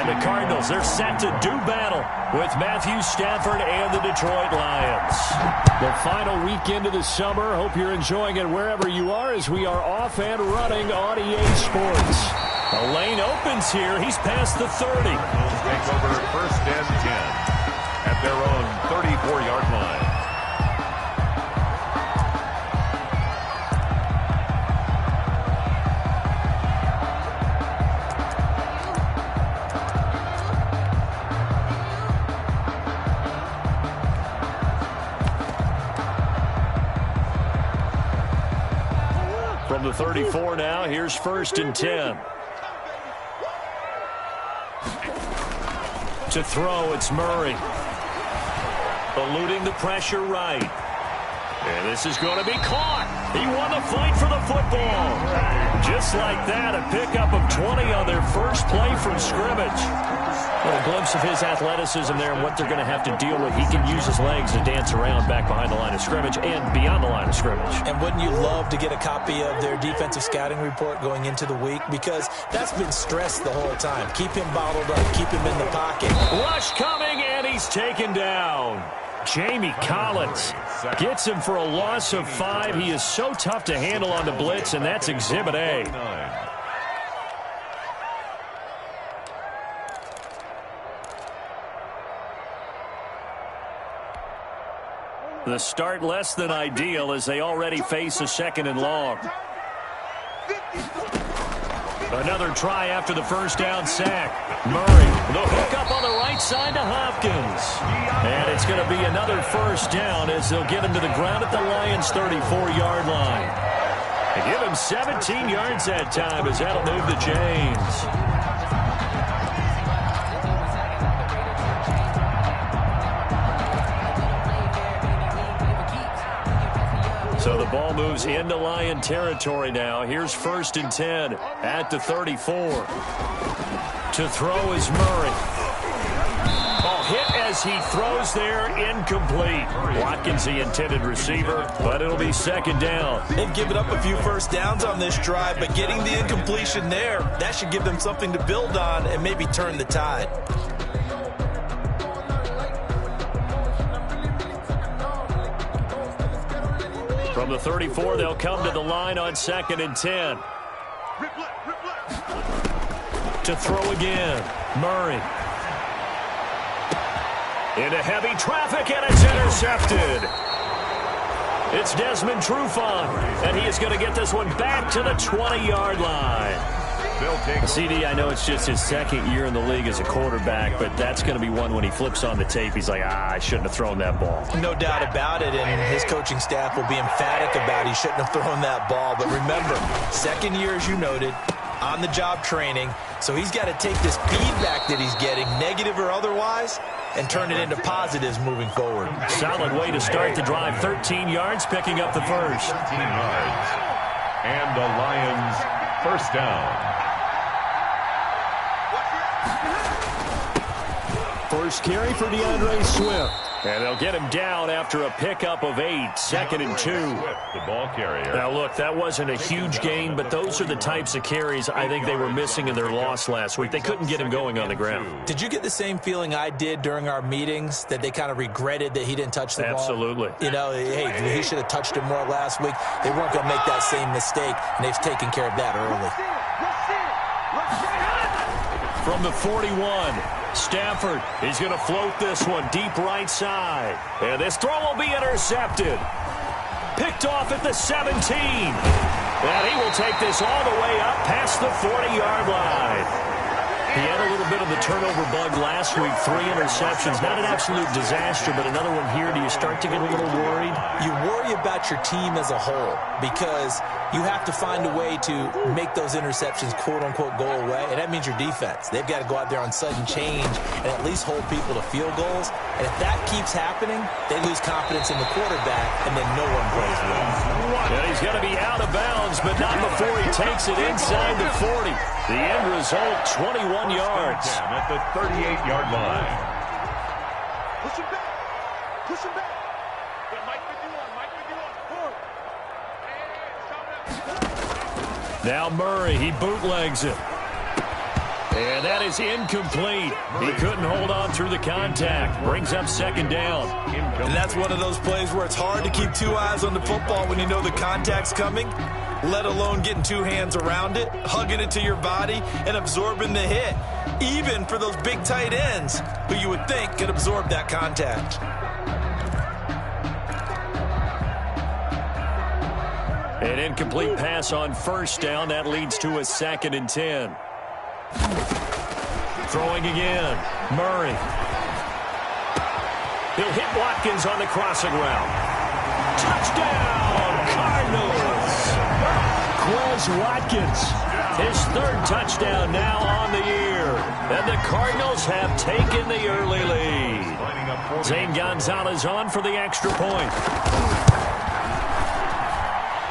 And the Cardinals, they're set to do battle with Matthew Stafford and the Detroit Lions. The final weekend of the summer. Hope you're enjoying it wherever you are as we are off and running on EA Sports. The lane opens here. He's past the 30. Takes over first and 10 at their own 34-yard line. From the 34 now, here's first and 10. To throw, it's Murray. Eluding the pressure right. And this is going to be caught. He won the fight for the football. Just like that, a pickup of 20 on their first play from scrimmage. A glimpse of his athleticism there and what they're going to have to deal with. He can use his legs to dance around back behind the line of scrimmage and beyond the line of scrimmage. And wouldn't you love to get a copy of their defensive scouting report going into the week? Because that's been stressed the whole time. Keep him bottled up. Keep him in the pocket. Rush coming, and he's taken down. Jamie Collins gets him for a loss of 5. He is so tough to handle on the blitz, and that's Exhibit A. The start less than ideal as they already face a second and long. Another try after the first down sack. Murray, the hook up on the right side to Hopkins. And it's going to be another first down as they'll get him to the ground at the Lions' 34-yard line. They give him 17 yards that time as that'll move the chains. So the ball moves into Lion territory now. Here's first and 10 at the 34. To throw is Murray. Oh, hit as he throws there, incomplete. Watkins, the intended receiver, but it'll be second down. They've given up a few first downs on this drive, but getting the incompletion there, that should give them something to build on and maybe turn the tide. From the 34, they'll come to the line on second and 10. To throw again, Murray. Into heavy traffic, and it's intercepted. It's Desmond Trufant, and he is going to get this one back to the 20-yard line. CD, I know it's just his second year in the league as a quarterback, but that's going to be one when he flips on the tape. He's like, I shouldn't have thrown that ball. No doubt about it, and his coaching staff will be emphatic about he shouldn't have thrown that ball. But remember, second year, as you noted, on-the-job training, so he's got to take this feedback that he's getting, negative or otherwise, and turn it into positives moving forward. Solid way to start the drive. 13 yards, picking up the first. 13 yards. And the Lions first down. First carry for DeAndre Swift. And they'll get him down after a pickup of 8, second and 2. The ball carrier. Now, look, that wasn't a huge gain, but those are the types of carries I think they were missing in their loss last week. They couldn't get him going on the ground. Did you get the same feeling I did during our meetings, that they kind of regretted that he didn't touch the ball? Absolutely. You know, hey, he should have touched it more last week. They weren't going to make that same mistake, and they've taken care of that early. From the 41, Stafford, he's going to float this one deep right side. And this throw will be intercepted. Picked off at the 17. And he will take this all the way up past the 40-yard line. He had a little bit of the turnover bug last week, 3 interceptions. Not an absolute disaster, but another one here. Do you start to get a little worried? You worry about your team as a whole because you have to find a way to make those interceptions, quote-unquote, go away, and that means your defense. They've got to go out there on sudden change and at least hold people to field goals. And if that keeps happening, they lose confidence in the quarterback, and then no one plays well. And he's going to be out of bounds, but not before he takes it inside the 40. The end result, 21 yards. At the 38-yard line. Push him back. Push him back. Now Murray, he bootlegs it. And that is incomplete. He couldn't hold on through the contact. Brings up second down. And that's one of those plays where it's hard to keep two eyes on the football when you know the contact's coming, let alone getting two hands around it, hugging it to your body, and absorbing the hit, even for those big tight ends who you would think could absorb that contact. An incomplete pass on first down. That leads to a 2nd and 10. Throwing again. Murray. He'll hit Watkins on the crossing route. Touchdown, Cardinals. Quez Watkins, his 3rd touchdown now on the year. And the Cardinals have taken the early lead. Zane Gonzalez on for the extra point.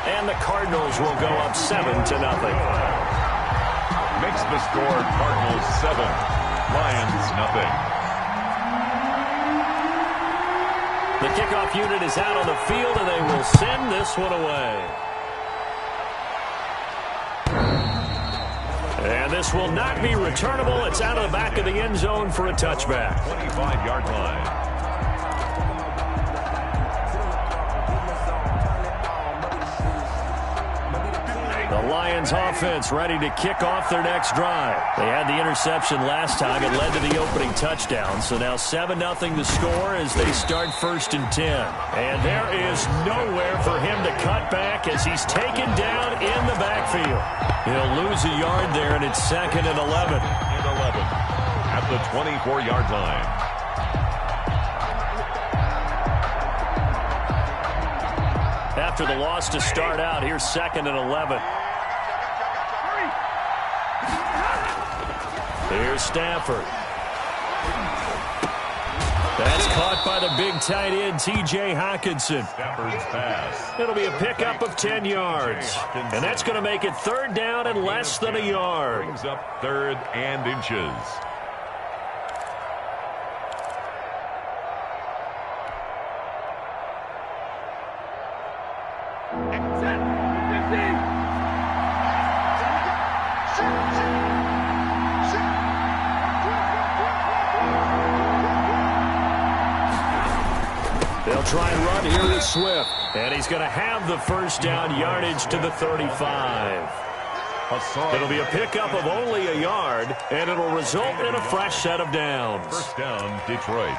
And the Cardinals will go up 7-0. Makes the score Cardinals 7, Lions nothing. The kickoff unit is out on the field, and they will send this one away. And this will not be returnable. It's out of the back of the end zone for a touchback. 25-yard line. The Lions offense ready to kick off their next drive. They had the interception last time. It led to the opening touchdown. So now 7-0 the score as they start 1st and 10. And there is nowhere for him to cut back as he's taken down in the backfield. He'll lose a yard there, and it's 2nd and 11. At the 24-yard line. After the loss to start out, here's 2nd and 11. Here's Stafford. That's caught by the big tight end, T.J. Hawkinson. Stafford's pass. It'll be a pickup of 10 yards. And that's going to make it 3rd down and less than a yard. Brings up 3rd and inches. They'll try and run here with Swift. And he's going to have the 1st down, yardage to the 35. It'll be a pickup of only a yard, and it'll result in a fresh set of downs. 1st down, Detroit.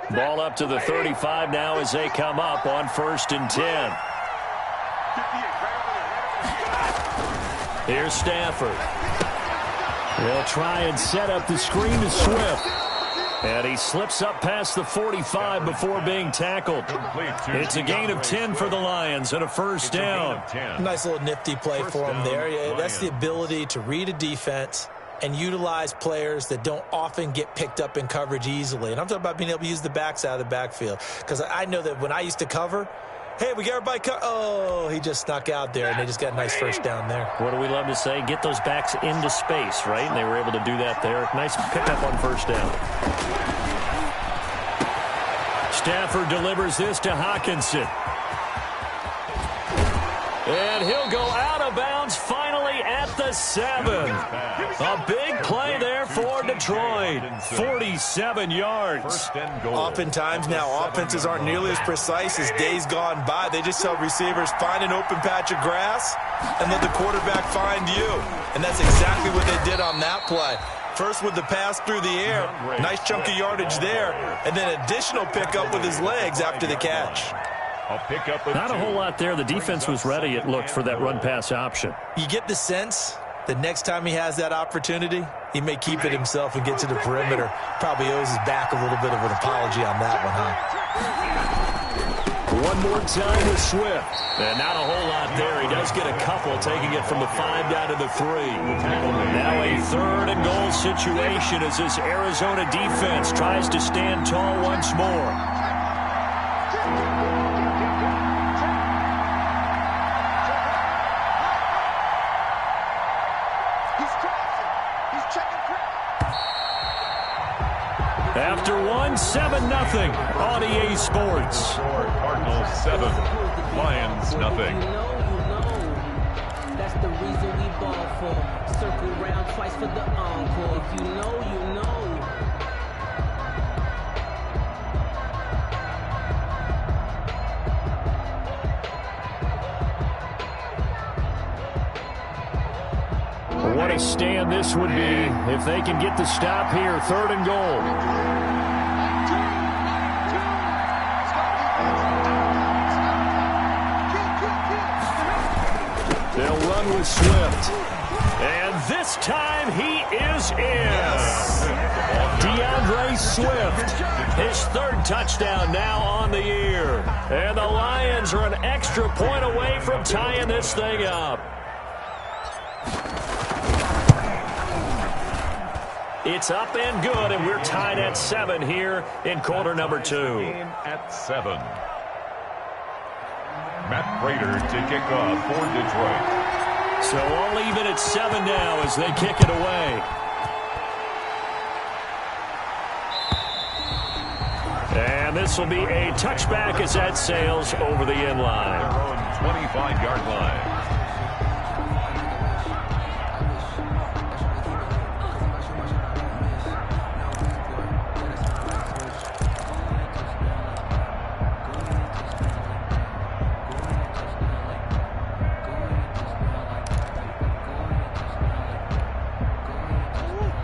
Ball up to the 35 now as they come up on 1st and 10. Here's Stafford. They'll try and set up the screen to Swift. And he slips up past the 45 before being tackled. It's a gain of 10 for the Lions and a 1st down. Nice little nifty play for him there. That's the ability to read a defense and utilize players that don't often get picked up in coverage easily. And I'm talking about being able to use the backs out of the backfield. Because I know that when I used to cover, hey, we got everybody oh, he just snuck out there, and they just got a nice 1st down there. What do we love to say? Get those backs into space, right? And they were able to do that there. Nice pickup on 1st down. Stafford delivers this to Hawkinson. And he'll go out of bounds finally at the 7. A big play there for Detroit. 47 yards. Oftentimes now offenses aren't nearly as precise as days gone by. They just tell receivers, find an open patch of grass and let the quarterback find you. And that's exactly what they did on that play. First with the pass through the air, nice chunk of yardage there, and then additional pickup with his legs after the catch. Not a whole lot there. The defense was ready, it looked, for that run-pass option. You get the sense that next time he has that opportunity, he may keep it himself and get to the perimeter. Probably owes his back a little bit of an apology on that one, huh? One more time with Swift. And not a whole lot there. He does get a couple, taking it from the 5 down to the 3. Now a 3rd and goal situation as this Arizona defense tries to stand tall once more. After one, 7-0 on EA Sports. Cardinals 7, Lions nothing. That's the reason we ball for. Circle round twice for the encore. If you know, you know. What a stand this would be if they can get the stop here. 3rd and goal. They'll run with Swift. And this time he is in. DeAndre Swift, his 3rd touchdown now on the year. And the Lions are an extra point away from tying this thing up. It's up and good, and we're tied at 7 here in quarter number 2. Game at 7. Matt Prater to kick off for Detroit. So all even at 7 now as they kick it away. And this will be a touchback as that sails over the end line. Their own 25-yard line.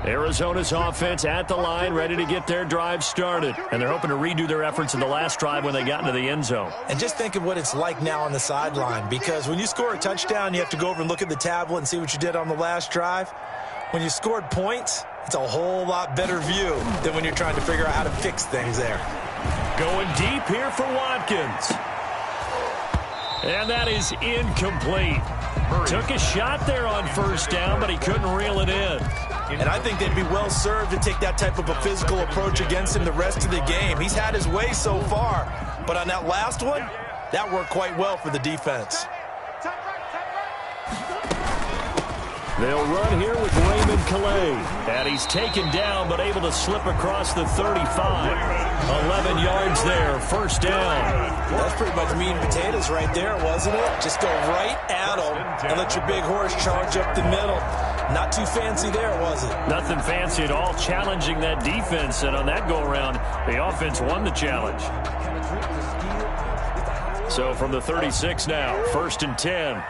Arizona's offense at the line, ready to get their drive started. And they're hoping to redo their efforts in the last drive when they got into the end zone. And just think of what it's like now on the sideline, because when you score a touchdown, you have to go over and look at the tablet and see what you did on the last drive. When you scored points, it's a whole lot better view than when you're trying to figure out how to fix things there. Going deep here for Watkins. And that is incomplete. Took a shot there on 1st down, but he couldn't reel it in. And I think they'd be well served to take that type of a physical approach against him the rest of the game. He's had his way so far, but on that last one, that worked quite well for the defense. They'll run here with Raymond Calais. And he's taken down, but able to slip across the 35. 11 yards there, 1st down. That's pretty much meat and potatoes right there, wasn't it? Just go right at him and let your big horse charge up the middle. Not too fancy there, was it? Nothing fancy at all, challenging that defense. And on that go-around, the offense won the challenge. So from the 36 now, 1st and 10.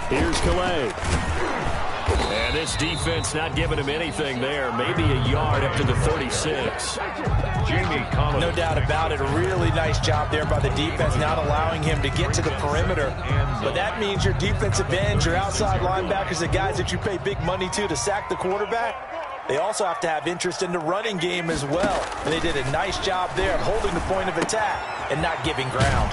Here's Calais. And this defense not giving him anything there. Maybe a yard up to the 36. Jamie Collins. No doubt about it. A really nice job there by the defense, not allowing him to get to the perimeter. But that means your defensive ends, your outside linebackers, the guys that you pay big money to sack the quarterback, they also have to have interest in the running game as well. And they did a nice job there of holding the point of attack and not giving ground.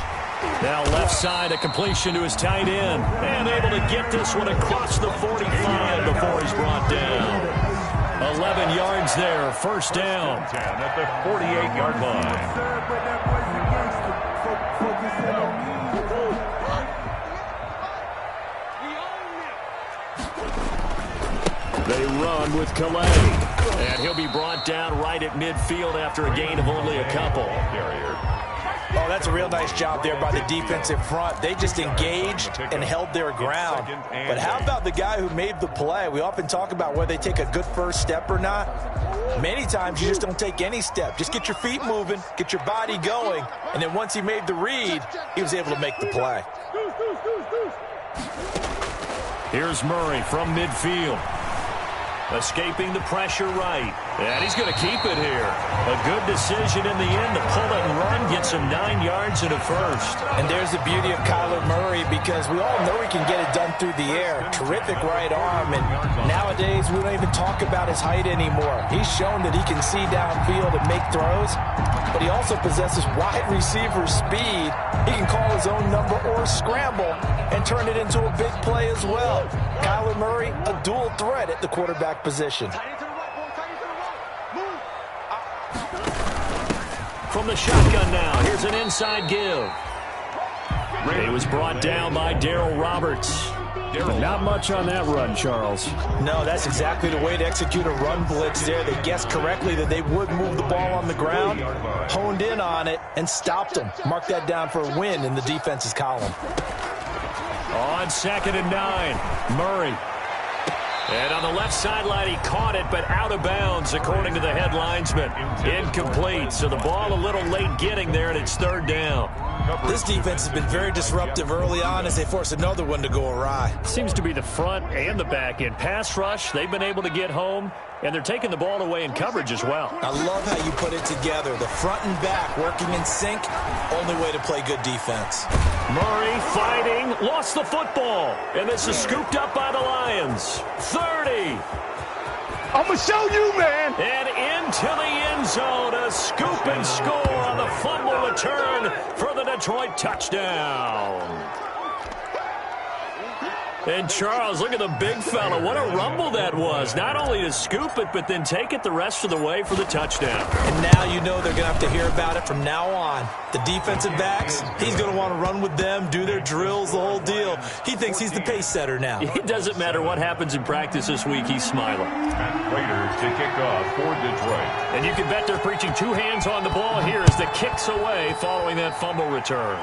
Now left side, a completion to his tight end. And able to get this one across the 45 before he's brought down. 11 yards there, 1st down. 10 at the 48-yard line. They run with Calais. And he'll be brought down right at midfield after a gain of only a couple. Oh, that's a real nice job there by the defensive front. They just engaged and held their ground. But how about the guy who made the play? We often talk about whether they take a good first step or not. Many times you just don't take any step. Just get your feet moving, get your body going, and then once he made the read, he was able to make the play. Here's Murray from midfield. Escaping the pressure right. And he's going to keep it here. A good decision in the end to pull it and run, gets him 9 yards and a 1st. And there's the beauty of Kyler Murray, because we all know he can get it done through the air. Terrific right arm, and nowadays we don't even talk about his height anymore. He's shown that he can see downfield and make throws, but he also possesses wide receiver speed. He can call his own number or scramble and turn it into a big play as well. Kyler Murray, a dual threat at the quarterback position. From the shotgun now, here's an inside give. He was brought down by Darryl Roberts. But not much on that run, Charles. No, that's exactly the way to execute a run blitz there. They guessed correctly that they would move the ball on the ground, honed in on it, and stopped them. Mark that down for a win in the defense's column. On 2nd and 9, Murray. And on the left sideline, he caught it, but out of bounds, according to the head linesman. Incomplete, so the ball a little late getting there, and it's 3rd down. This defense has been very disruptive early on as they force another one to go awry. Seems to be the front and the back end. Pass rush, they've been able to get home, and they're taking the ball away in coverage as well. I love how you put it together. The front and back working in sync, only way to play good defense. Murray fighting, lost the football, and this is scooped up by the Lions. 30. I'm going to show you, man. And into the end zone, a scoop and score on the fumble return for the Detroit touchdown. And Charles, look at the big fella. What a rumble that was. Not only to scoop it, but then take it the rest of the way for the touchdown. And now you know they're going to have to hear about it from now on. The defensive backs, he's going to want to run with them, do their drills, the whole deal. He thinks he's the pace setter now. It doesn't matter what happens in practice this week. He's smiling. Raiders to kick off for Detroit. And you can bet they're preaching 2 hands on the ball here as the kick's away following that fumble return.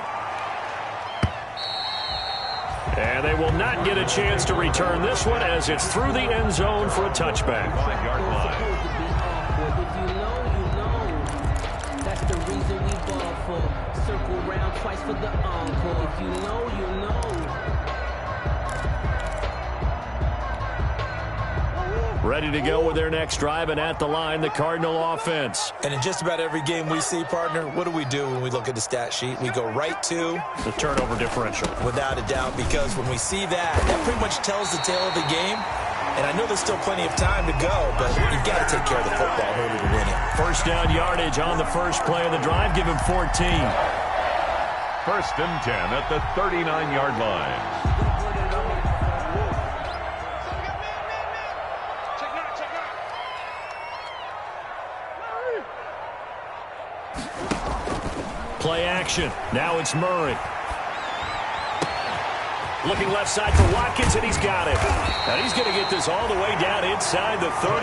And they will not get a chance to return this one as it's through the end zone for a touchback. 5-yard line. If you know, you know. That's the reason we ball for. Circle round twice for the encore. If you know, you know. Ready to go with their next drive, and at the line, the Cardinal offense. And in just about every game we see, partner, what do we do when we look at the stat sheet? We go right to The turnover differential. without a doubt, because when we see that, that pretty much tells the tale of the game. And I know there's still plenty of time to go, but you've got to take care of the football in order to win it. First down yardage on the first play of the drive. Give him 14. 1st and 10 at the 39-yard line. Play action. Now it's Murray. Looking left side for Watkins, and he's got it. And he's going to get this all the way down inside the 35.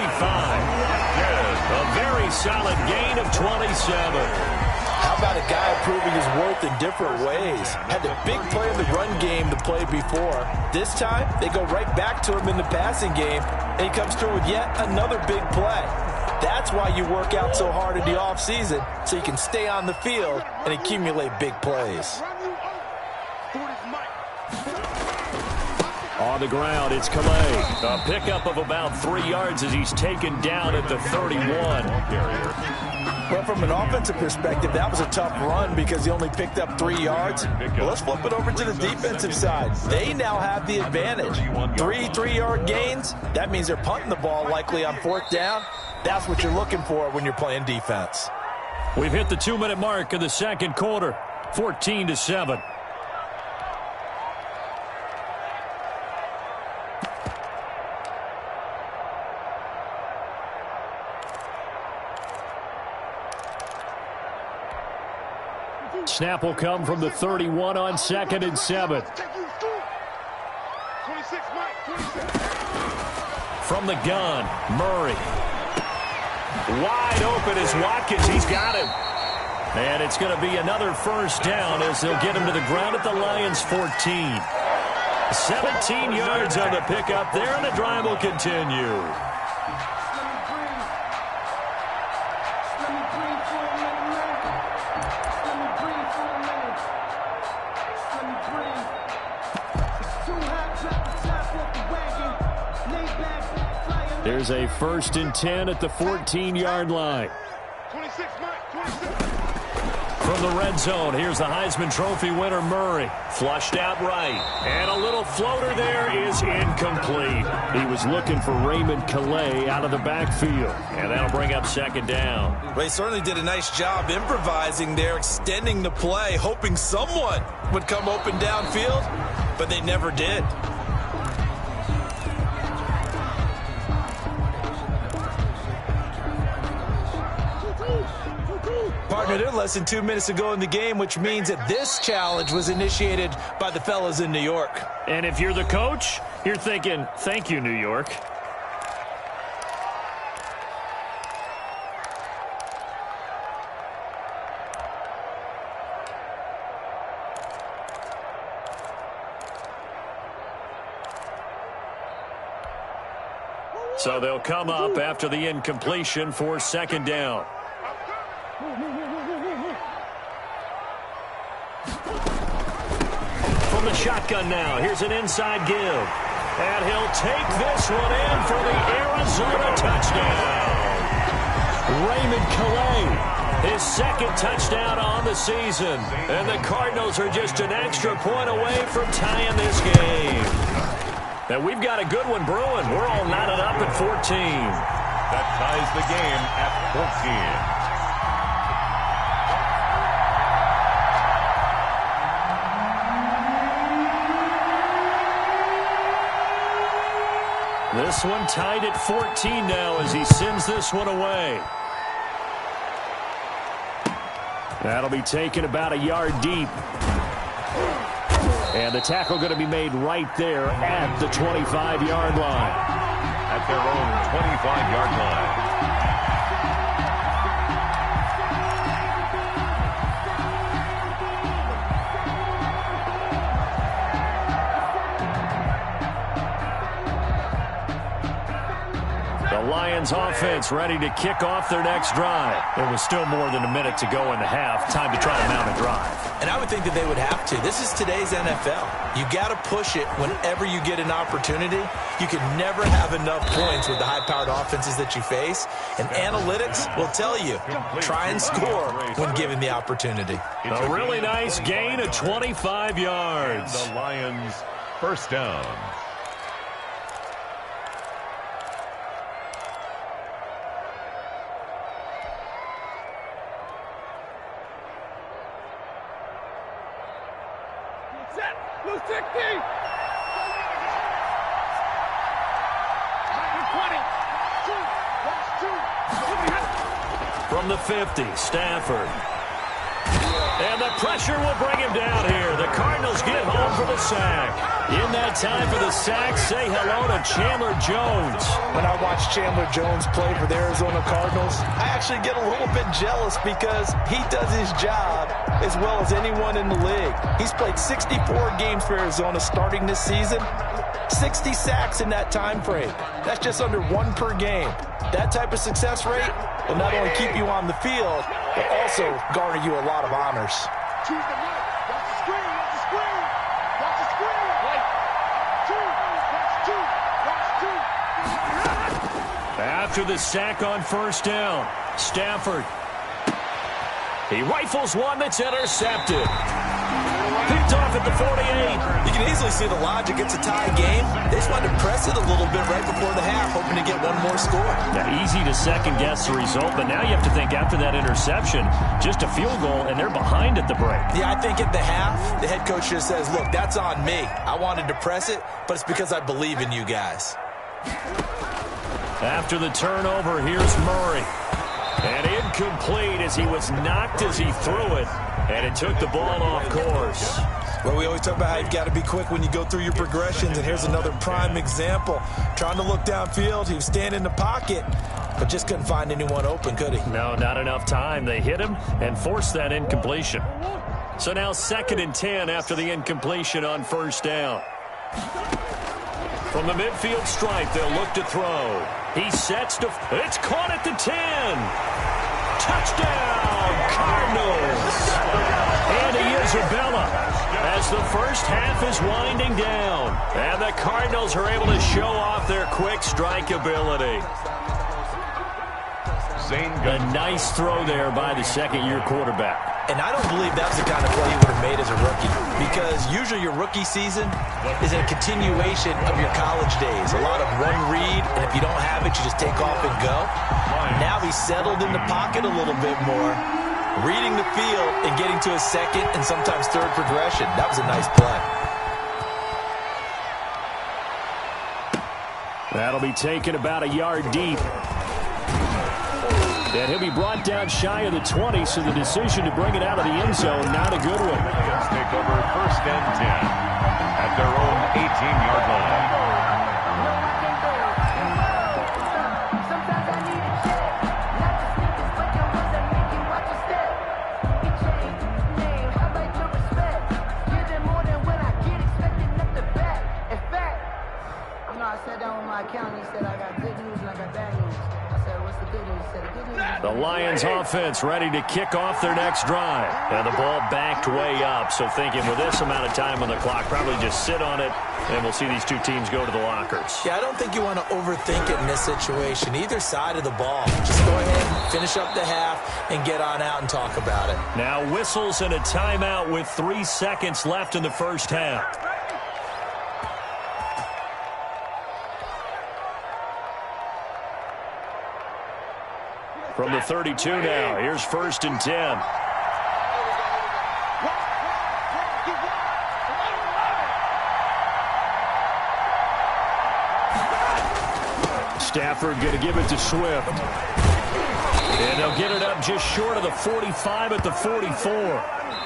A very solid gain of 27. How about a guy proving his worth in different ways? Had the big play in the run game the play before. This time, they go right back to him in the passing game, and he comes through with yet another big play. That's why you work out so hard in the offseason, so you can stay on the field and accumulate big plays. On the ground, it's Calais. A pickup of about 3 yards as he's taken down at the 31. Well, from an offensive perspective, that was a tough run because he only picked up 3 yards. Well, let's flip it over to the defensive side. They now have the advantage. 3 3-yard gains. That means they're punting the ball likely on 4th down. That's what you're looking for when you're playing defense. We've hit the 2-minute mark of the second quarter. 14-7. Snap will come from the 31 on 2nd and 7. From the gun, Murray. Wide open is Watkins. He's got him. And it's going to be another first down as they'll get him to the ground at the Lions' 14. 17 yards on the pickup there, and the drive will continue. There's a 1st and 10 at the 14-yard line. 26, Mike, 26. From the red zone, here's the Heisman Trophy winner, Murray. Flushed out right. And a little floater there is incomplete. He was looking for Raymond Calais out of the backfield. And that'll bring up 2nd down. Well, he certainly did a nice job improvising there, extending the play, hoping someone would come open downfield, but they never did. Partner, they're less than 2 minutes to go in the game, which means that this challenge was initiated by the fellas in New York. And if you're the coach, you're thinking, thank you, New York. So they'll come up after the incompletion for second down. From the shotgun now, here's an inside give. And he'll take this one in for the Arizona touchdown. Raymond Calais, his second touchdown on the season. And the Cardinals are just an extra point away from tying this game. And we've got a good one brewing. We're all knotted up at 14. That ties the game at 14. This one tied at 14 now as he sends this one away. That'll be taken about a yard deep. And the tackle going to be made right there at the 25-yard line. At their own 25-yard line. The Lions offense ready to kick off their next drive. There was still more than a minute to go in the half. Time to try to mount a drive. And I would think that they would have to. This is today's NFL. You got to push it whenever you get an opportunity. You can never have enough points with the high-powered offenses that you face. And analytics will tell you, try and score when given the opportunity. A really nice gain of 25 yards. The Lions first down. From the 50, Stafford. And the pressure will bring him down here. The Cardinals get home for the sack. In that time for the sack, say hello to Chandler Jones. When I watch Chandler Jones play for the Arizona Cardinals, I actually get a little bit jealous because he does his job as well as anyone in the league. He's played 64 games for Arizona starting this season. 60 sacks in that time frame. That's just under one per game. That type of success rate will not only keep you on the field, but also garner you a lot of honors. Choose the right. That's the screen. That's the screen. That's the screen. Right. Two. That's two. After the sack on first down, Stafford. He rifles one that's intercepted. Picked off at the 48. You can easily see the logic. It's a tie game. They just wanted to press it a little bit right before the half, hoping to get one more score. Yeah, easy to second-guess the result, but now you have to think after that interception, just a field goal, and they're behind at the break. Yeah, I think at the half, the head coach just says, look, that's on me. I wanted to press it, but it's because I believe in you guys. After the turnover, here's Murray. And incomplete as he was knocked as he threw it. And it took the ball off course. Well, we always talk about how you've got to be quick when you go through your progressions, and here's another prime example. Trying to look downfield, he was standing in the pocket, but just couldn't find anyone open, could he? No, not enough time. They hit him and forced that incompletion. So now 2nd and 10 after the incompletion on first down. From the midfield stripe, they'll look to throw. He sets to... It's caught at the 10. Touchdown, Cardinals. Andy Isabella as the first half is winding down. And the Cardinals are able to show off their quick strike ability. A nice throw there by the second-year quarterback. And I don't believe that's the kind of play he would have made as a rookie, because usually your rookie season is a continuation of your college days. A lot of one read, and if you don't have it, you just take off and go. Now he's settled in the pocket a little bit more, reading the field and getting to his second and sometimes third progression. That was a nice play. That'll be taken about a yard deep. And he'll be brought down shy of the 20, so the decision to bring it out of the end zone, not a good one. Lions take over 1st and 10 at their own 18-yard line. The Lions offense ready to kick off their next drive. And the ball backed way up. So thinking with this amount of time on the clock, probably just sit on it, and we'll see these two teams go to the lockers. Yeah, I don't think you want to overthink it in this situation. Either side of the ball. Just go ahead, finish up the half, and get on out and talk about it. Now whistles and a timeout with 3 seconds left in the first half. From the 32 now, here's 1st and 10. Stafford going to give it to Swift. And they'll get it up just short of the 45 at the 44.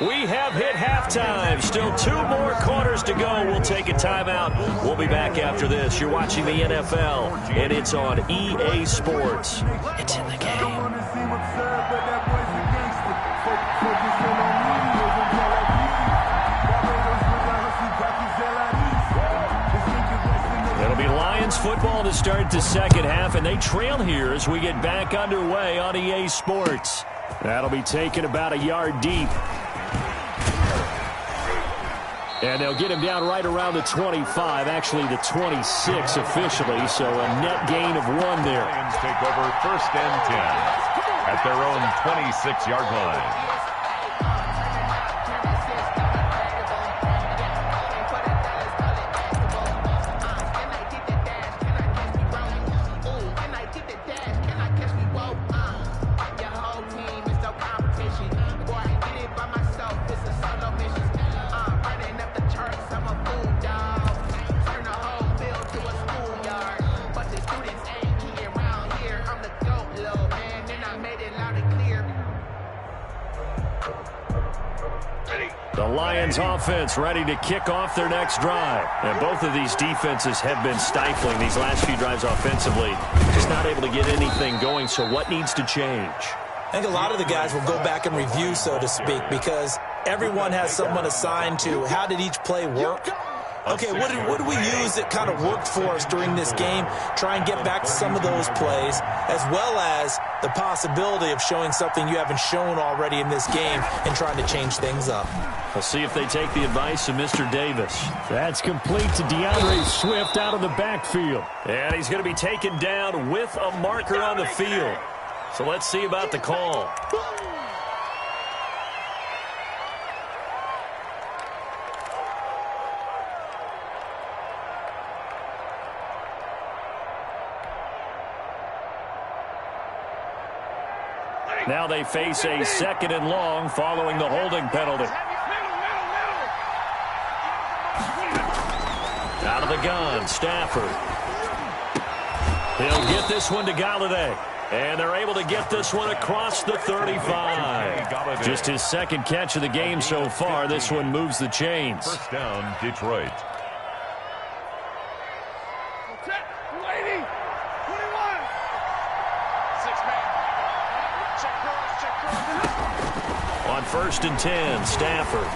We have hit halftime. Still 2 more quarters to go. We'll take a timeout. We'll be back after this. You're watching the NFL, and it's on EA Sports. It's in the game. It'll be Lions football to start the second half, and they trail here as we get back underway on EA Sports. That'll be taken about a yard deep. And they'll get him down right around the 25, actually the 26 officially, so a net gain of 1 there. Lions take over 1st and 10 at their own 26-yard line. The Lions offense ready to kick off their next drive. And both of these defenses have been stifling these last few drives offensively. Just not able to get anything going, so what needs to change? I think a lot of the guys will go back and review, so to speak, because everyone has someone assigned to how did each play work. Okay, what did we use that kind of worked for us during this game? Try and get back to some of those plays, as well as the possibility of showing something you haven't shown already in this game and trying to change things up. We'll see if they take the advice of Mr. Davis. That's complete to DeAndre Swift out of the backfield. And he's going to be taken down with a marker on the field. So let's see about the call. Now they face a 2nd and long following the holding penalty. Out of the gun, Stafford. He'll get this one to Galladay. And they're able to get this one across the 35. Just his 2nd catch of the game so far. This one moves the chains. 1st down, Detroit. On 1st and 10, Stafford.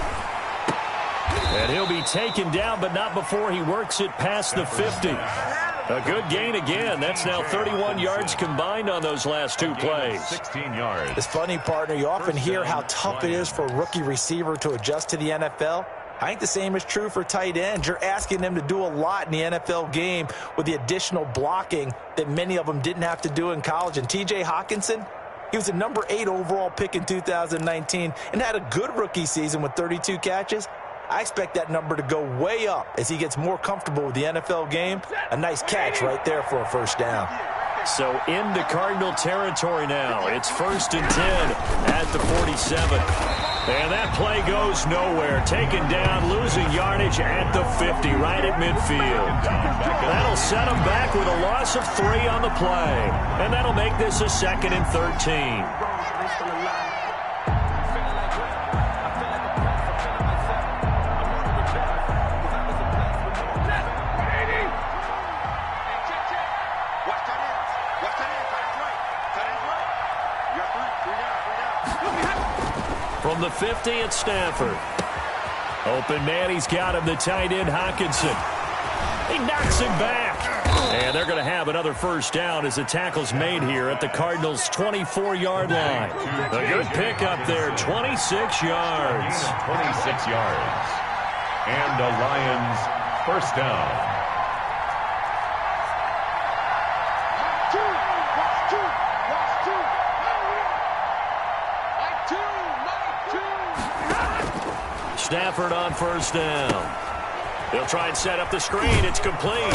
And he'll be taken down, but not before he works it past the 50. A good gain again. That's now 31 yards combined on those last 2 plays. 16 yards. It's funny, partner. You often hear how tough it is for a rookie receiver to adjust to the NFL. I think the same is true for tight ends. You're asking them to do a lot in the NFL game with the additional blocking that many of them didn't have to do in college. And T.J. Hawkinson, he was a number 8 overall pick in 2019 and had a good rookie season with 32 catches. I expect that number to go way up as he gets more comfortable with the NFL game. A nice catch right there for a 1st down. So into Cardinal territory now. It's 1st and 10 at the 47. And that play goes nowhere. Taken down, losing yardage at the 50, right at midfield. That'll set them back with a loss of 3 on the play. And that'll make this a 2nd and 13. From the 50, it's Stafford. Open man, he's got him, the tight end, Hockenson. He knocks him back. And they're going to have another first down as the tackle's made here at the Cardinals' 24-yard line. A good pickup there, 26 yards. 26 yards. And the Lions first down. Stafford on first down. They'll try and set up the screen. It's complete.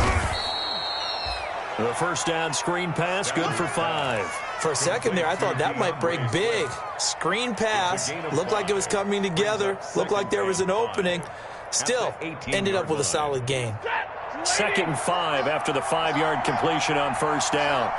The first down screen pass, good for 5. For a second there, I thought that might break big. Screen pass, looked like it was coming together, looked like there was an opening. Still, ended up with a solid gain. 2nd and 5 after the 5-yard completion on first down.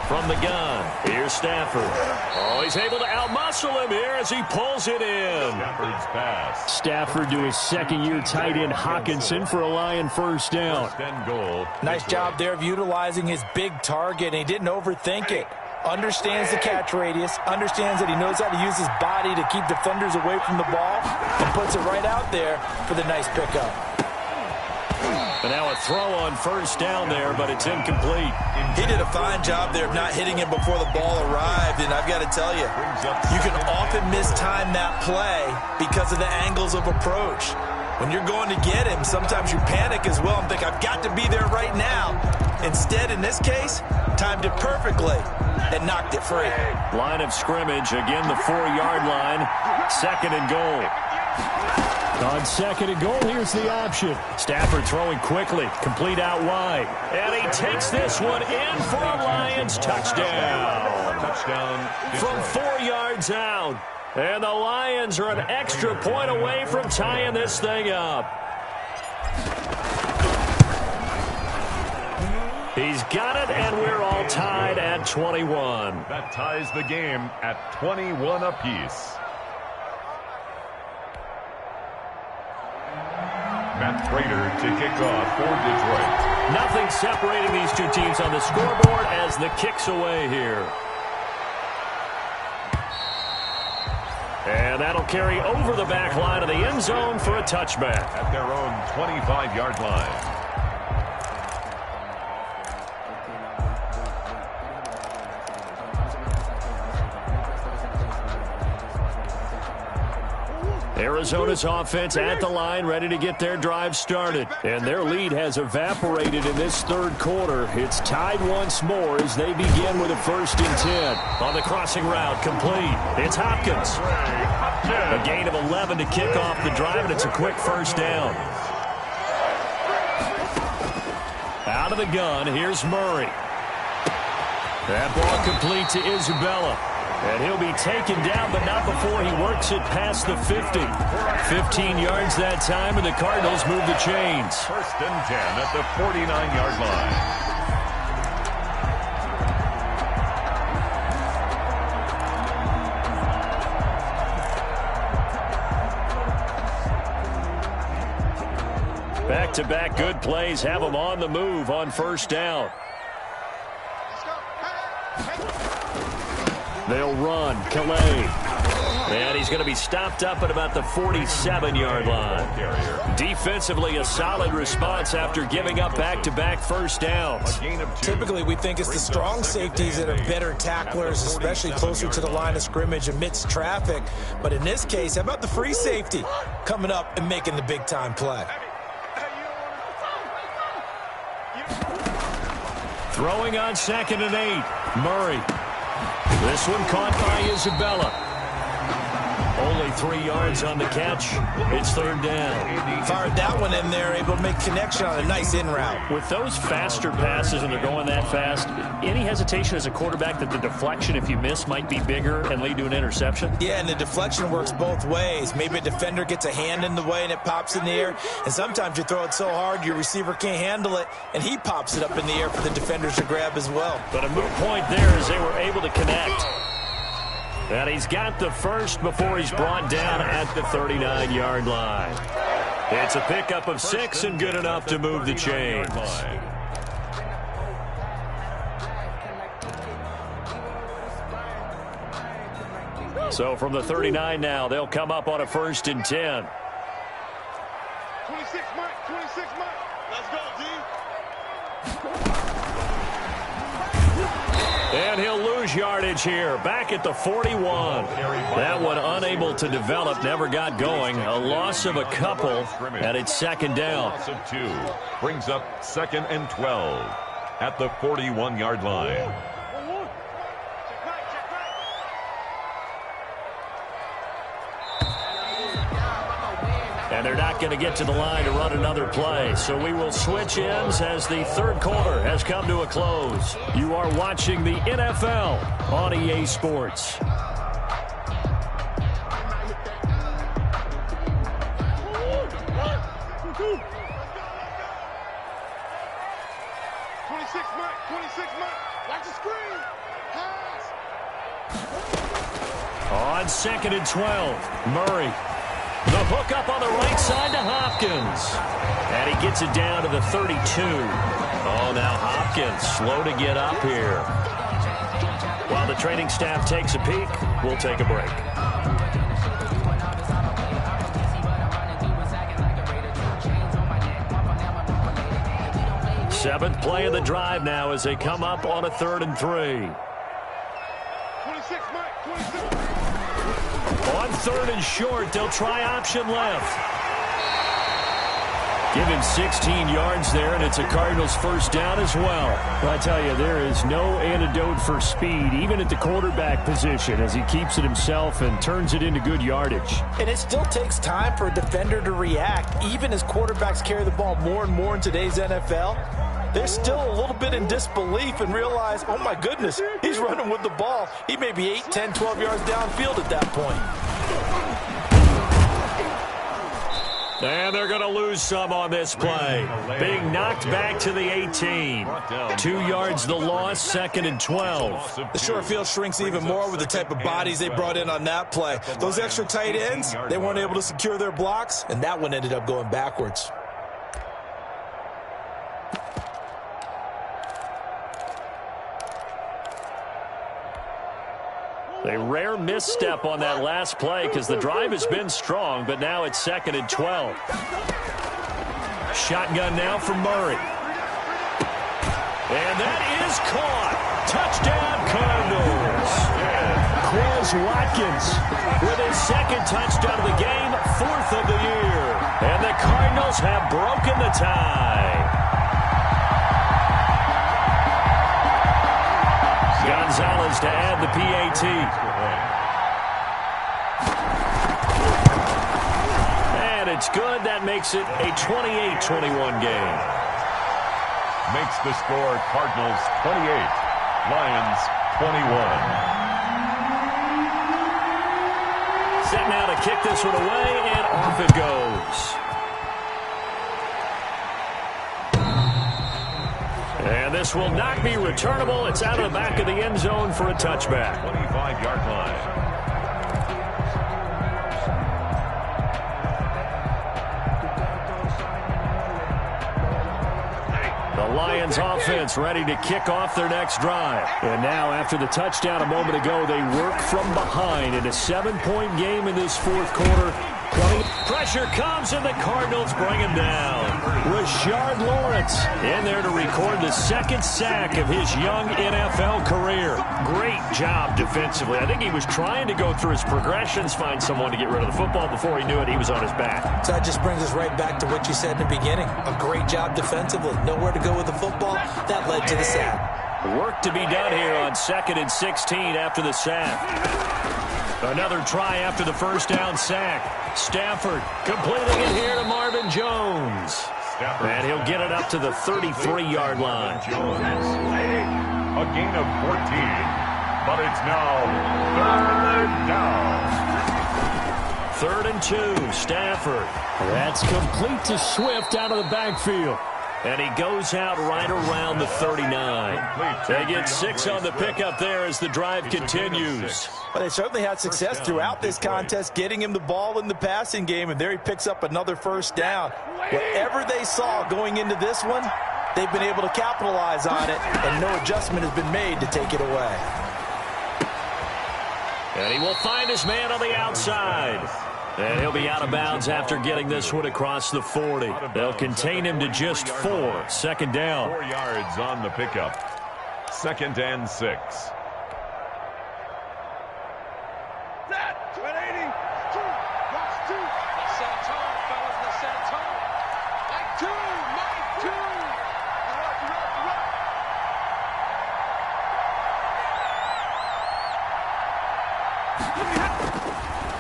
From the gun, here's Stafford. Oh, he's able to outmuscle him here as he pulls it in. Stafford's pass. Stafford to his 2nd-year tight end Hockenson for a Lion first down. First and goal. Nice job there of utilizing his big target, and he didn't overthink it. Understands the catch radius, understands that he knows how to use his body to keep defenders away from the ball, and puts it right out there for the nice pickup. And now a throw on first down there, but it's incomplete. He did a fine job there of not hitting him before the ball arrived, and I've got to tell you, you can often mistime that play because of the angles of approach. When you're going to get him, sometimes you panic as well and think, I've got to be there right now. Instead, in this case, timed it perfectly and knocked it free. Line of scrimmage, again the 4-yard line, 2nd and goal. On 2nd and goal, here's the option. Stafford throwing quickly, complete out wide. And he takes this one in for a Lions touchdown. Touchdown. From 4 yards out. And the Lions are an extra point away from tying this thing up. He's got it, and we're all tied at 21. That ties the game at 21 apiece. Matt Prater to kick off for Detroit. Nothing separating these two teams on the scoreboard as the kick's away here. And that'll carry over the back line of the end zone for a touchback. At their own 25-yard line. Arizona's offense at the line, ready to get their drive started. And their lead has evaporated in this 3rd quarter. It's tied once more as they begin with a 1st and 10. On the crossing route, complete. It's Hopkins. A gain of 11 to kick off the drive, and it's a quick first down. Out of the gun, here's Murray. That ball complete to Isabella. And he'll be taken down, but not before he works it past the 50. 15 yards that time, and the Cardinals move the chains. 1st and 10 at the 49-yard line. Back-to-back good plays have them on the move on first down. They'll run. Calais. And he's going to be stopped up at about the 47-yard line. Defensively, a solid response after giving up back-to-back first downs. Typically, we think it's the strong safeties that are better tacklers, especially closer to the line of scrimmage amidst traffic. But in this case, how about the free safety coming up and making the big-time play? Throwing on 2nd and 8. Murray. This one caught by Isabella. Only 3 yards on the catch. It's third down. Fired that one in there, able to make connection on a nice in route. With those faster passes and they're going that fast, any hesitation as a quarterback that the deflection, if you miss, might be bigger and lead to an interception? Yeah, and the deflection works both ways. Maybe a defender gets a hand in the way and it pops in the air, and sometimes you throw it so hard your receiver can't handle it, and he pops it up in the air for the defenders to grab as well. But a moot point there as they were able to connect. And he's got the first before he's brought down at the 39-yard line. It's a pickup of 6 and good enough to move the chains. So from the 39 now, they'll come up on a 1st and 10. 26 Mike, 26 Mike. Let's go, D. And he'll lose yardage here. Back at the 41. That one unable to develop, never got going. A loss of a couple, and it's second down. Loss of 2 brings up 2nd and 12 at the 41-yard line. And they're not going to get to the line to run another play. So we will switch ends as the third quarter has come to a close. You are watching the NFL on EA Sports. On 2nd and 12, Murray. The hook up on the right side to Hopkins. And he gets it down to the 32. Oh, now Hopkins slow to get up here. While the training staff takes a peek, we'll take a break. Seventh play of the drive now as they come up on a 3rd and 3. 26 Mike, 26. On 3rd and short, they'll try option left. Give him 16 yards there, and it's a Cardinals first down as well. Well, I tell you, there is no antidote for speed, even at the quarterback position, as he keeps it himself and turns it into good yardage. And it still takes time for a defender to react, even as quarterbacks carry the ball more and more in today's NFL. They're still a little bit in disbelief and realize, oh my goodness, he's running with the ball. He may be 8, 10, 12 yards downfield at that point. And they're going to lose some on this play. Being knocked back to the 18. 2 yards the loss, 2nd and 12. The short field shrinks even more with the type of bodies they brought in on that play. Those extra tight ends, they weren't able to secure their blocks, and that one ended up going backwards. A rare misstep on that last play because the drive has been strong, but now it's 2nd and 12. Shotgun now for Murray. And that is caught. Touchdown, Cardinals. Quez Watkins with his 2nd touchdown of the game, 4th of the year. And the Cardinals have broken the tie. Gonzalez to add the PAT. And it's good. That makes it a 28-21 game. Makes the score Cardinals 28, Lions 21. Set now to kick this one away, and off it goes. And this will not be returnable. It's out of the back of the end zone for a touchback. 25-yard line. The Lions offense ready to kick off their next drive. And now after the touchdown a moment ago, they work from behind in a 7-point game in this 4th quarter. Pressure comes, and the Cardinals bring him down. Rashard Lawrence in there to record the 2nd sack of his young NFL career. Great job defensively. I think he was trying to go through his progressions, find someone to get rid of the football. Before he knew it, he was on his back. So that just brings us right back to what you said in the beginning. A great job defensively. Nowhere to go with the football. That led to the sack. Work to be done here on 2nd and 16 after the sack. Another try after the first down sack. Stafford completing it here to Marvin Jones. And he'll get it up to the 33-yard line. Jones. A gain of 14. But it's now third down. 3rd and 2, Stafford. That's complete to Swift out of the backfield. And he goes out right around the 39. They get 6 on the pickup there as the drive continues. Well, they certainly had success throughout this contest, getting him the ball in the passing game, and there he picks up another first down. Whatever they saw going into this one, they've been able to capitalize on it, and no adjustment has been made to take it away. And he will find his man on the outside. And he'll be out of bounds after getting this one across the 40. They'll contain him to just 4. 2nd down. 4 yards on the pickup. 2nd and 6. That 180. Watch 2. The set tone, fellas. The set tone. Mike 2. Mike 2.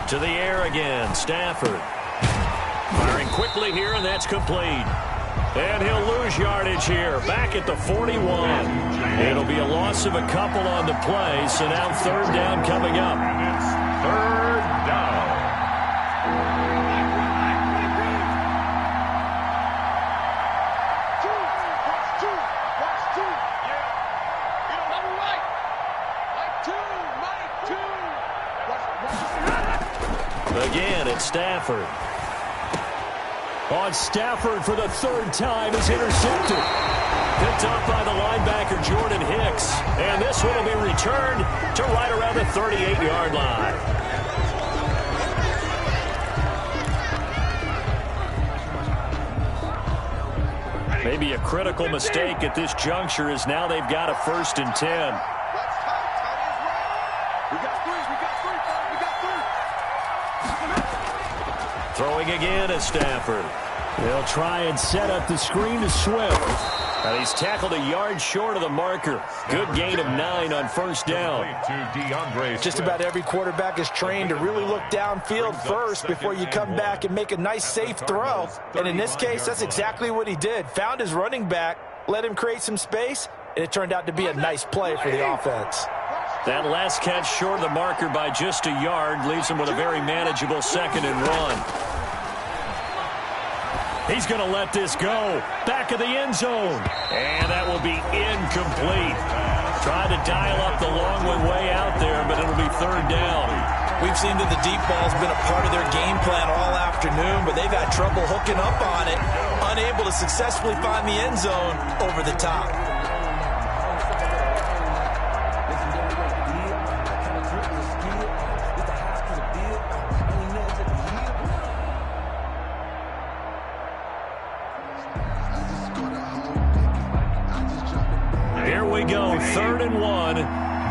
To the air again, Stafford. Firing quickly here, and that's complete. And he'll lose yardage here, back at the 41. It'll be a loss of a couple on the play, so now 3rd down coming up. And it's 3rd down. Again, it's Stafford. On Stafford for the 3rd time is intercepted. Picked up by the linebacker Jordan Hicks. And this one will be returned to right around the 38-yard line. Maybe a critical mistake at this juncture as now they've got a 1st and 10. Throwing again is Stafford. They'll try and set up the screen to Swift. And he's tackled a yard short of the marker. Good gain of 9 on 1st down. Just about every quarterback is trained to really look downfield first before you come back and make a nice, safe throw. And in this case, that's exactly what he did. Found his running back, let him create some space, and it turned out to be a nice play for the offense. That last catch short of the marker by just a yard leaves him with a very manageable 2nd and 1. He's going to let this go. Back of the end zone. And that will be incomplete. Tried to dial up the long way out there, but it'll be 3rd down. We've seen that the deep ball's been a part of their game plan all afternoon, but they've had trouble hooking up on it, unable to successfully find the end zone over the top. Here we go, 3rd and 1.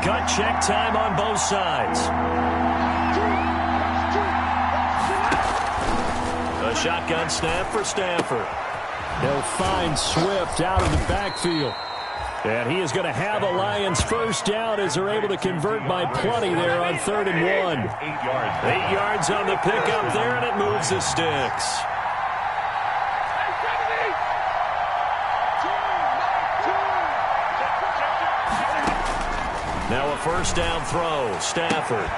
Gut check time on both sides. A shotgun snap for Stafford. They'll find Swift out of the backfield. And he is going to have a Lions 1st down as they're able to convert by plenty there on 3rd and 1. 8 yards on the pickup there, and it moves the sticks. Now a 1st down throw, Stafford.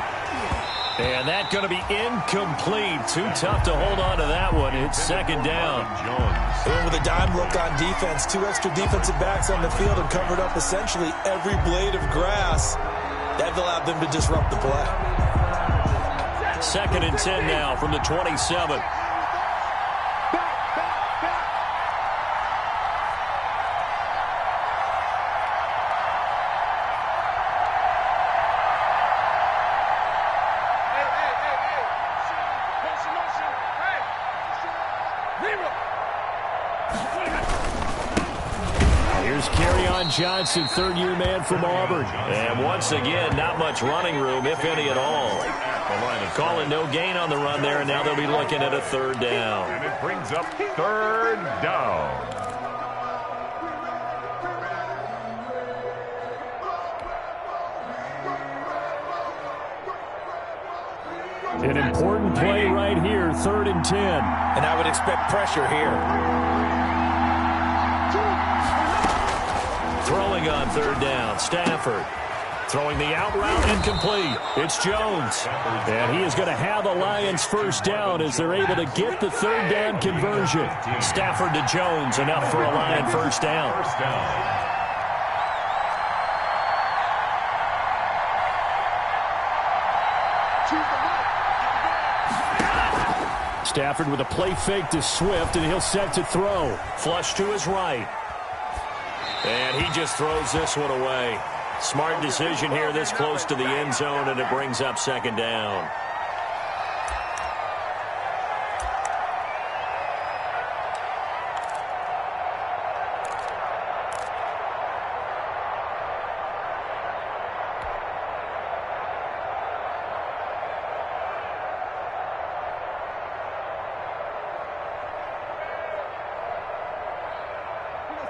And that's going to be incomplete. Too tough to hold on to that one. It's 2nd down. And with a dime look on defense, 2 extra defensive backs on the field and covered up essentially every blade of grass. That allowed them to disrupt the play. 2nd and 10 now from the 27. Johnson, 3rd-year man from Auburn. And once again, not much running room, if any at all. Calling no gain on the run there, and now they'll be looking at a 3rd down. And it brings up 3rd down. An important play right here, 3rd and 10. And I would expect pressure here. Throwing on 3rd down, Stafford. Throwing the out route incomplete. It's Jones. And he is going to have a Lions first down as they're able to get the 3rd down conversion. Stafford to Jones, enough for a Lion first down. Stafford with a play fake to Swift, and he'll set to throw. Flush to his right. And he just throws this one away. Smart decision here this close to the end zone, and it brings up 2nd down.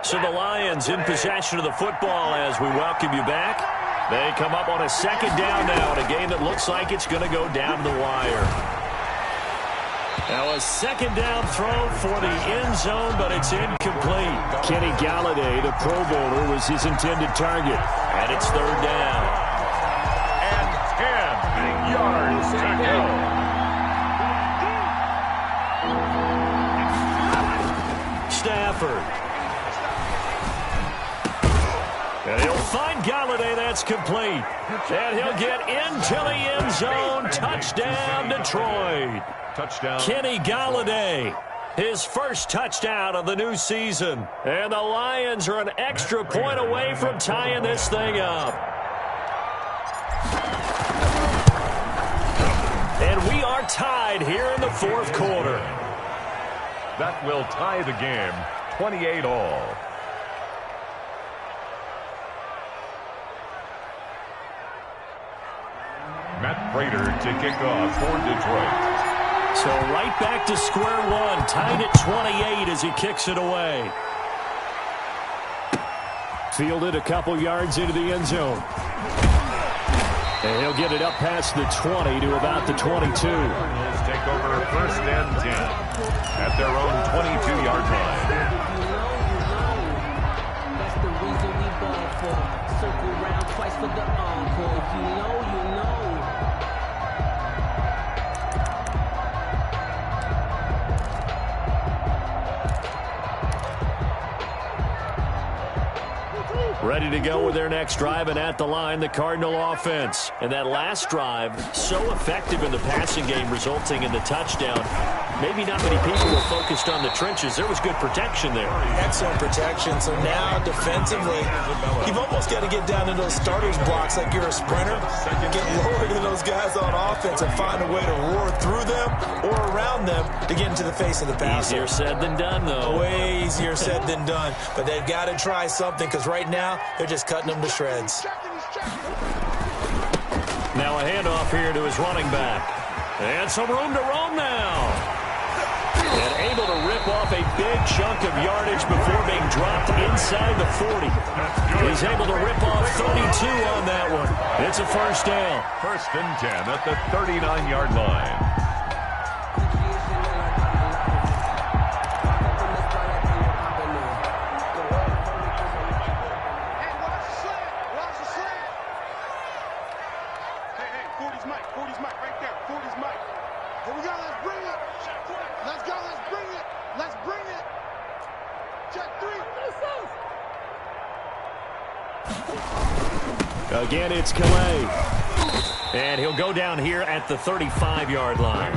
So the Lions in possession of the football as we welcome you back. They come up on a 2nd down now in a game that looks like it's going to go down the wire. Now a 2nd down throw for the end zone, but it's incomplete. Kenny Galladay, the Pro Bowler, was his intended target. And it's 3rd down. And 10 yards to go. Stafford. And he'll find Galladay. That's complete. And he'll get into the end zone. Touchdown, Detroit. Touchdown. Kenny Galladay, his first touchdown of the new season. And the Lions are an extra point away from tying this thing up. And we are tied here in the 4th quarter. That will tie the game, 28-all. Matt Prater to kick off for Detroit. So right back to square one, tied at 28 as he kicks it away. Fielded a couple yards into the end zone. And he'll get it up past the 20 to about the 22. Cardinals take over 1st and 10 at their own 22-yard line. That's the reason we ball for. Circle round twice for the encore. If you know, you know. Ready to go with their next drive, and at the line, the Cardinal offense. And that last drive, so effective in the passing game, resulting in the touchdown. Maybe not many people were focused on the trenches. There was good protection there. Excellent protection. So now, defensively, you've almost got to get down to those starters blocks like you're a sprinter. Get lower than those guys on offense and find a way to roar through them or around them to get into the face of the passer. Easier said than done, though. Way easier said than done. But they've got to try something because right now, they're just cutting them to shreds. Now a handoff here to his running back. And some room to roam now. And able to rip off a big chunk of yardage before being dropped inside the 40. He's able to rip off 32 on that one. It's a first down. 1st and 10 at the 39-yard line. Again, it's Calais. And he'll go down here at the 35-yard line.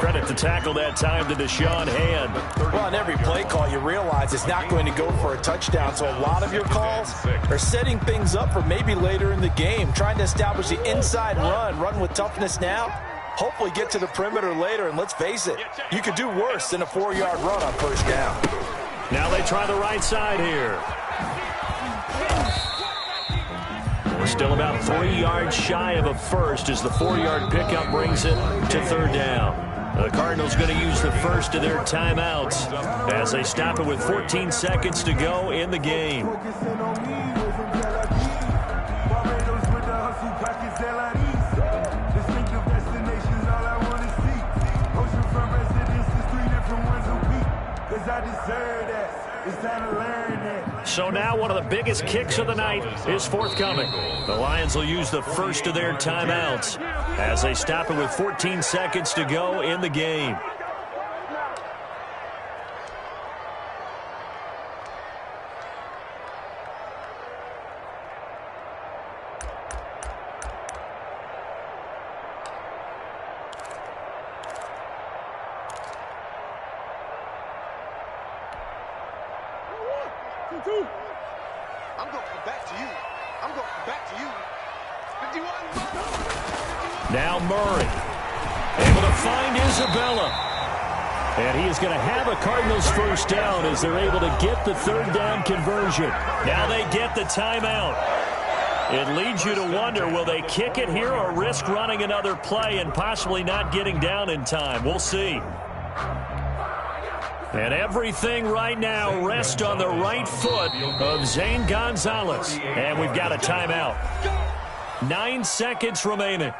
Credit to tackle that time to Deshaun Hand. Well, on every play call, you realize it's not going to go for a touchdown. So a lot of your calls are setting things up for maybe later in the game, trying to establish the inside run with toughness now. Hopefully get to the perimeter later, and let's face it, you could do worse than a 4-yard run on first down. Now they try the right side here. We're still about 3 yards shy of a first as the 4-yard pickup brings it to 3rd down. The Cardinals going to use the first of their timeouts as they stop it with 14 seconds to go in the game. So now one of the biggest kicks of the night is forthcoming. The Lions will use the first of their timeouts as they stop it with 14 seconds to go in the game. I'm going back to you. I'm going back to you. 51. Now Murray able to find Isabella. And he is going to have a Cardinals first down as they're able to get the third down conversion. Now they get the timeout. It leads you to wonder, will they kick it here or risk running another play and possibly not getting down in time? We'll see. And everything right now rests on the right foot of Zane Gonzalez. And we've got a timeout. 9 seconds remaining.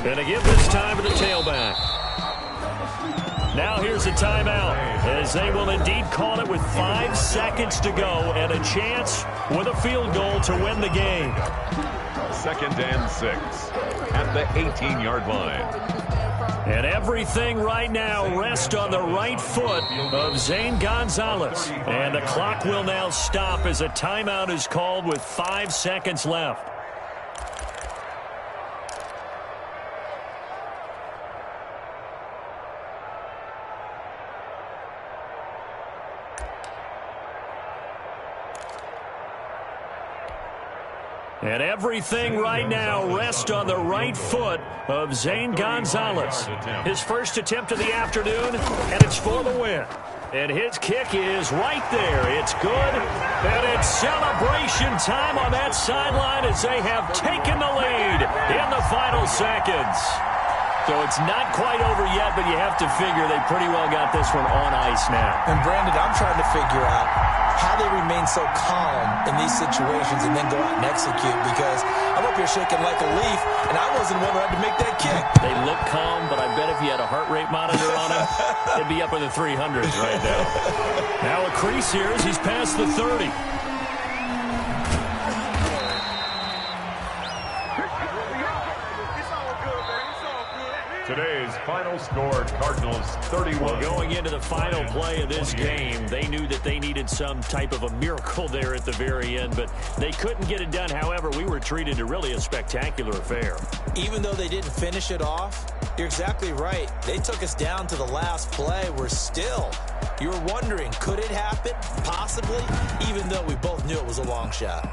Going to give this time to the tailback. Now here's a timeout as they will indeed call it with 5 seconds to go and a chance with a field goal to win the game. 2nd and 6 at the 18-yard line. And everything right now rests on the right foot of Zane Gonzalez. And the clock will now stop as a timeout is called with 5 seconds left. And everything right now rests on the right foot of Zane Gonzalez. His first attempt of the afternoon, and it's for the win. And his kick is right there. It's good, and it's celebration time on that sideline as they have taken the lead in the final seconds. So it's not quite over yet, but you have to figure they pretty well got this one on ice now. And Brandon, I'm trying to figure out how they remain so calm in these situations and then go out and execute, because I'm up here shaking like a leaf, and I wasn't one who had to make that kick. They look calm, but I bet if you had a heart rate monitor on him, it'd be up in the 300s right now. Now a crease here as he's past the 30. Today's final score, Cardinals 31. Well, going into the final play of this game, they knew that they needed some type of a miracle there at the very end, but they couldn't get it done. However, we were treated to really a spectacular affair. Even though they didn't finish it off, you're exactly right. They took us down to the last play. We're still, you were wondering, could it happen? Possibly, even though we both knew it was a long shot.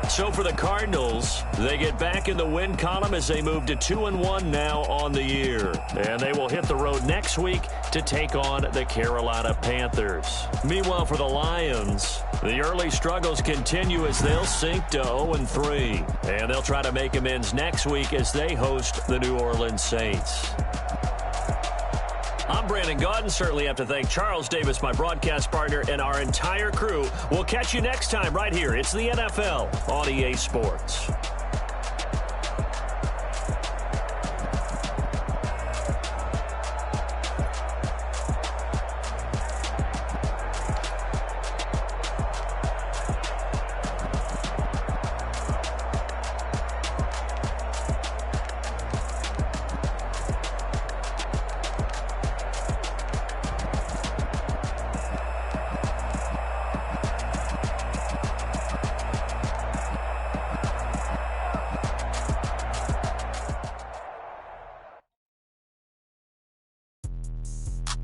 So for the Cardinals, they get back in the win column as they move to 2-1 now on the year. And they will hit the road next week to take on the Carolina Panthers. Meanwhile, for the Lions, the early struggles continue as they'll sink to 0-3. And they'll try to make amends next week as they host the New Orleans Saints. I'm Brandon Gaudin. Certainly have to thank Charles Davis, my broadcast partner, and our entire crew. We'll catch you next time right here. It's the NFL on EA Sports.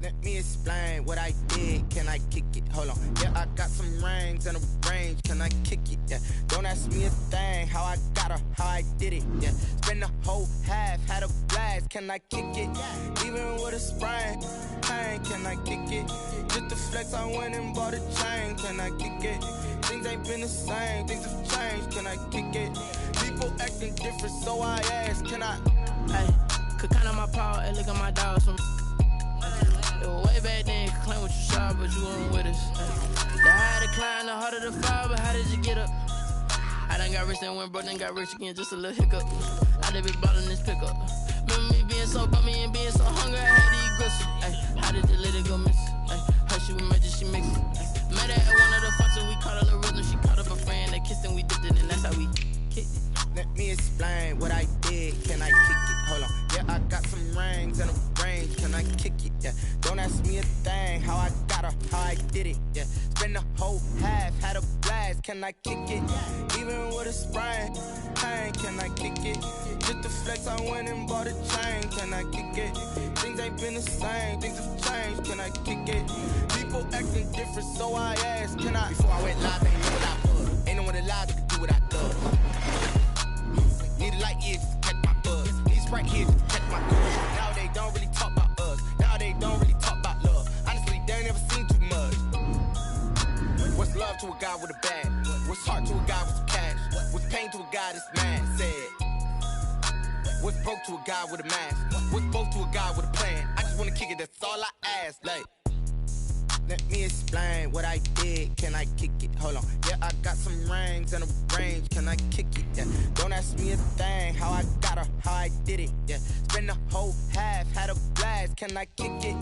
Let me explain what I did. Can I kick it? Hold on. Yeah, I got some rings and a range. Can I kick it? Yeah. Don't ask me a thing. How I got her, how I did it. Yeah. Spend the whole half, had a blast. Can I kick it? Even with a sprain, pain. Can I kick it? Just the flex, I went and bought a chain. Can I kick it? Things ain't been the same. Things have changed. Can I kick it? People acting different, so I ask. Can I? Hey, could count on my power and look at my dogs from. It was way back then, could claim what you saw, but you weren't with us. The higher the climb, the harder the fall, but how did you get up? I done got rich and went broke, then got rich again, just a little hiccup. I done been ballin' this pickup. Remember me being so bummy and being so hungry, I had to eat gristle. Ay, how did the lady go miss? Ay, her she was magic, she mixed it. Ay, met her at one of the functions, we caught a little rhythm, she caught up a friend, they kissed and we dipped it, and that's how we kicked it. Let me explain what I did. Can I kick it? Hold on. Yeah, I got some rings and a range. Can I kick it? Yeah. Don't ask me a thing. How I got her, how I did it. Yeah. Spend the whole half, had a blast. Can I kick it? Even with a sprain, pain. Can I kick it? Just the flex, I went and bought a chain. Can I kick it? Things ain't been the same. Things have changed. Can I kick it? People acting different, so I asked. Can I? Before I went live, ain't know what I was. Ain't no one alive that could do what I do. Need a light here just to catch my buzz. Need Sprite here just to catch my buzz. Now they don't really talk about us. Now they don't really talk about love. Honestly, they ain't never seen too much. What's love to a guy with a bag? What's heart to a guy with some cash? What's pain to a guy that's mad? Said. What's broke to a guy with a mask? What's broke to a guy with a plan? I just wanna kick it, that's all I ask. Like, let me explain what I did. Can I kick it? Hold on. Yeah, I got some rings and a range. Can I kick it? Yeah. Don't ask me a thing. How I got her, how I did it. Yeah. Spend the whole half, had a blast. Can I kick it?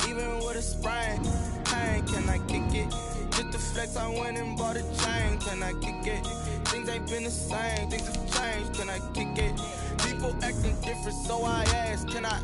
Even with a sprain, pain. Can I kick it? Just the flex, I went and bought a chain. Can I kick it? Things ain't been the same. Things have changed. Can I kick it? People acting different, so I ask. Can I?